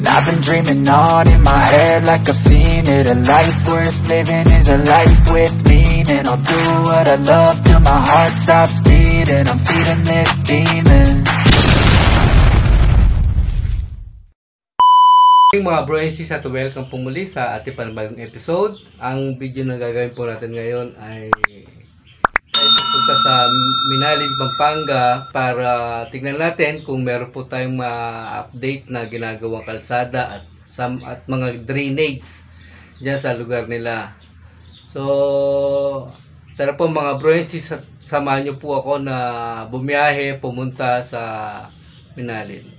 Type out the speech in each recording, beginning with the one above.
I've been dreaming on in my head like I've seen it. A life worth living is a life with meaning. I'll do what I love till my heart stops beating. I'm feeding this demon. Mga bro and sis, at welcome po muli sa ating panibagong episode. Ang video na gagawin po natin ngayon ay pupunta sa Minalin, Pampanga para tignan natin kung meron po tayong ma-update na ginagawang kalsada at mga drainage dyan sa lugar nila. So tara po mga bro and sis, samahan nyo po ako na bumiyahe pumunta sa Minalin.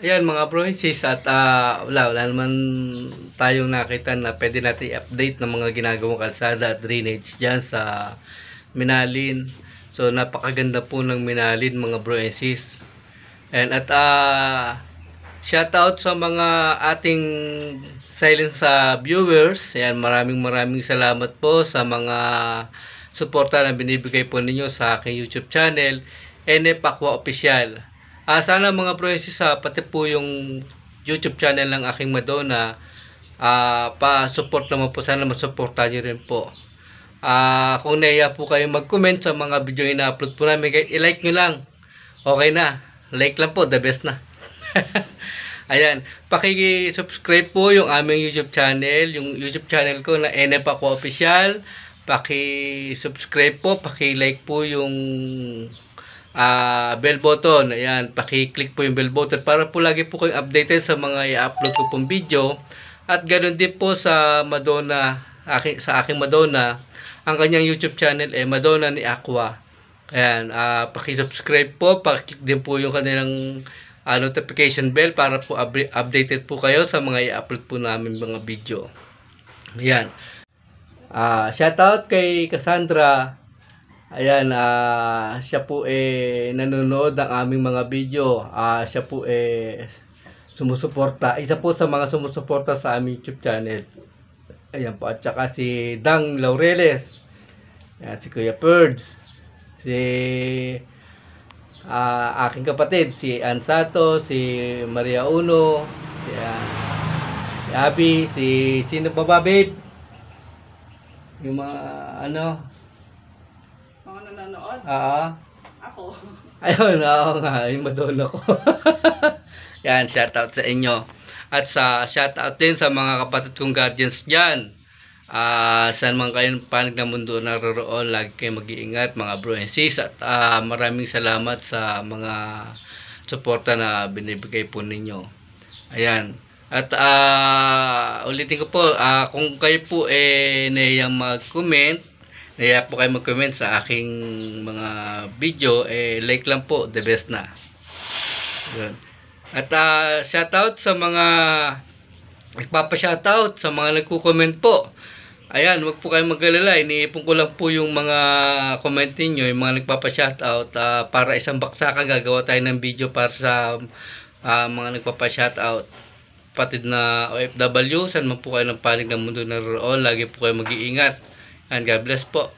Ayan mga bro and sis, at wala naman tayong nakita na pwede natin i-update ng mga ginagawang kalsada at drainage dyan sa Minalin. So napakaganda po ng Minalin mga bro and sis. And at shoutout sa mga ating silent sa viewers. Ayan, maraming salamat po sa mga suporta na binibigay po ninyo sa aking YouTube channel, NF Aqua Official. Sana mga bro and sis, pati po yung YouTube channel ng aking Madonna, pa-support naman po. Sana masuportahan nyo rin po. Kung naiya po kayo mag-comment sa mga video ina-upload po namin, i-like nyo lang. Okay na. Like lang po, the best na. Ayan. Paki-subscribe po yung aming YouTube channel. Yung YouTube channel ko na NF Aqua Official. Paki-subscribe po, paki-like po yung bell button. Ayan, paki-click po yung bell button para po lagi po kayong updated sa mga i-upload ko pong video. At ganoon din po sa Madonna, sa aking Madonna, ang kanyang YouTube channel Madonna ni Aqua. Ayan, paki-subscribe po, paki-click din po yung kanilang notification bell para po updated po kayo sa mga i-upload po namin mga video. Ayan. Shoutout kay Cassandra. Ayan, siya po nanonood ng aming mga video. Siya po sumusuporta. Isa po sa mga sumusuporta sa aming YouTube channel. Ayan po. At saka si Dang Laureles. Ayan, si Kuya Purds. Si aking kapatid, si Ansato, si Maria Uno, si Abby, sino pa ba, babe? Yung mga Mga nanonood? Ako. Ayun, ako nga, yung Madonna ko. Yan, shoutout sa inyo. At shoutout din sa mga kapatid kong guardians dyan. Saan man kayo panig ng mundo naroroon, lagi kayo mag-iingat mga bro and sis. At maraming salamat sa mga suporta na binibigay po ninyo. Ayan. At ulitin ko po, kung kayo po nayang mag-comment, naya po kayo mag-comment sa aking mga video, like lang po, the best na. Yun. At shoutout sa mga nagpapa-shoutout, sa mga nagko-comment po. Ayan, wag po kayong mag-alala, iniipon ko lang po yung mga comment niyo, yung mga nagpapa-shoutout, para isang baksakan gagawa tayo ng video para sa mga nagpapa-shoutout. Patid na OFW, saan man po kayo ng panig ng mundo naroon, lagi po kayo mag-iingat. And God bless po.